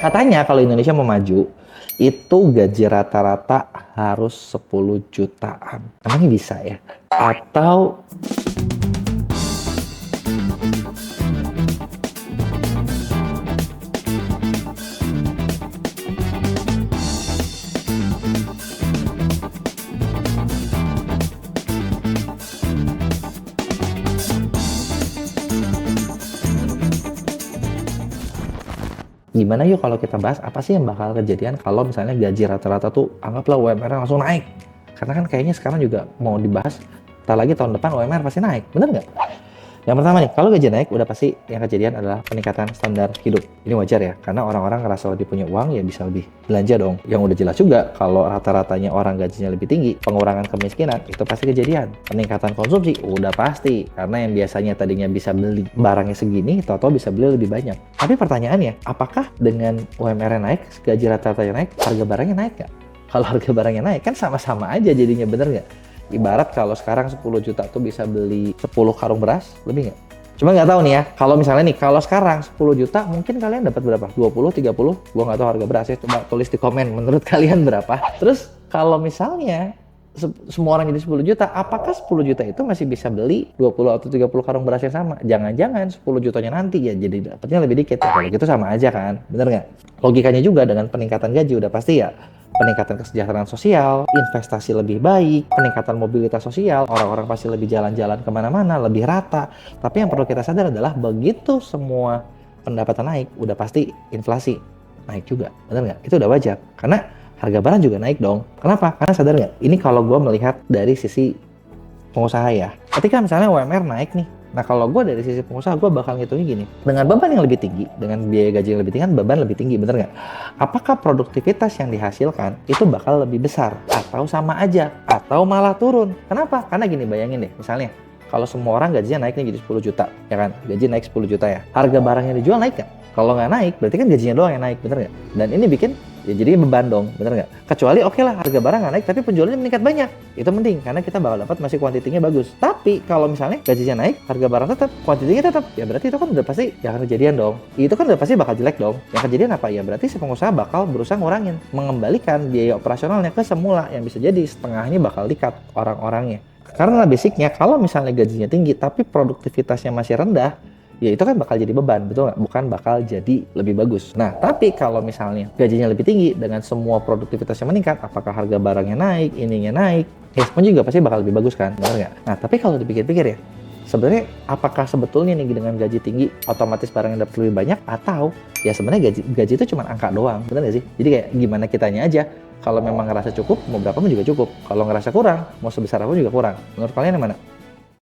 Katanya kalau Indonesia mau maju, itu gaji rata-rata harus 10 jutaan. Emangnya bisa ya? Atau gimana yuk kalau kita bahas apa sih yang bakal kejadian kalau misalnya gaji rata-rata tuh anggaplah UMR langsung naik. Karena kan kayaknya sekarang juga mau dibahas, tak lagi tahun depan UMR pasti naik, bener nggak? Yang pertama nih, kalau gaji naik udah pasti yang kejadian adalah peningkatan standar hidup. Ini wajar ya, karena orang-orang ngerasa lebih punya uang ya bisa lebih belanja dong. Yang udah jelas juga kalau rata-ratanya orang gajinya lebih tinggi, pengurangan kemiskinan itu pasti kejadian. Peningkatan konsumsi udah pasti, karena yang biasanya tadinya bisa beli barangnya segini, tahu-tahu bisa beli lebih banyak. Tapi pertanyaannya, apakah dengan UMR naik, gaji rata-ratanya naik, harga barangnya naik nggak? Kalau harga barangnya naik kan sama-sama aja jadinya, bener nggak? Ibarat kalau sekarang 10 juta tuh bisa beli 10 karung beras, lebih nggak? Cuma nggak tahu nih ya, kalau misalnya nih, kalau sekarang 10 juta mungkin kalian dapat berapa? 20, 30? Gua nggak tahu harga beras ya, coba tulis di komen menurut kalian berapa. Terus kalau misalnya semua orang jadi 10 juta, apakah 10 juta itu masih bisa beli 20 atau 30 karung beras yang sama? Jangan-jangan 10 jutanya nanti ya jadi dapatnya lebih dikit. Ya, kalau gitu sama aja kan, bener nggak? Logikanya juga dengan peningkatan gaji udah pasti ya peningkatan kesejahteraan sosial, investasi lebih baik, peningkatan mobilitas sosial, orang-orang pasti lebih jalan-jalan kemana-mana, lebih rata. Tapi yang perlu kita sadar adalah begitu semua pendapatan naik, udah pasti inflasi naik juga, bener nggak? Itu udah wajar, karena harga barang juga naik dong. Kenapa? Karena sadar nggak? Ini kalau gue melihat dari sisi pengusaha ya. Ketika misalnya UMR naik nih, nah kalau gue dari sisi pengusaha, gue bakal ngitungnya gini. Dengan beban yang lebih tinggi, dengan biaya gaji yang lebih tinggi, kan beban lebih tinggi, bener nggak? Apakah produktivitas yang dihasilkan itu bakal lebih besar? Atau sama aja? Atau malah turun? Kenapa? Karena gini, bayangin deh, misalnya, kalau semua orang gajinya naik nih jadi 10 juta, ya kan? Gaji naik 10 juta ya. Harga barang yang dijual naik nggak? Kalau nggak naik, berarti kan gajinya doang yang naik, bener nggak? Dan ini bikin ya jadi beban dong, bener nggak? Kecuali oke lah harga barang nggak naik tapi penjualannya meningkat banyak, itu penting karena kita bakal dapat masih kuantitinya bagus. Tapi kalau misalnya gajinya naik, harga barang tetap, kuantitinya tetap, ya berarti itu kan udah pasti yang akan kejadian dong. Itu kan udah pasti bakal jelek dong. Yang kejadian apa? Ya berarti si pengusaha bakal berusaha ngurangin, mengembalikan biaya operasionalnya ke semula, yang bisa jadi setengahnya bakal di-cut orang-orangnya. Karena basicnya kalau misalnya gajinya tinggi tapi produktivitasnya masih rendah, ya itu kan bakal jadi beban, betul nggak? Bukan bakal jadi lebih bagus. Nah, tapi kalau misalnya gajinya lebih tinggi dengan semua produktivitasnya meningkat, apakah harga barangnya naik, ininya naik, ya semuanya juga pasti bakal lebih bagus kan, benar nggak? Nah, tapi kalau dipikir-pikir ya, sebenarnya apakah sebetulnya nih dengan gaji tinggi otomatis barangnya dapat lebih banyak, atau ya sebenarnya gaji itu cuma angka doang, benar nggak sih? Jadi kayak gimana kitanya aja. Kalau memang ngerasa cukup, mau berapa pun juga cukup. Kalau ngerasa kurang, mau sebesar apa juga kurang. Menurut kalian yang mana?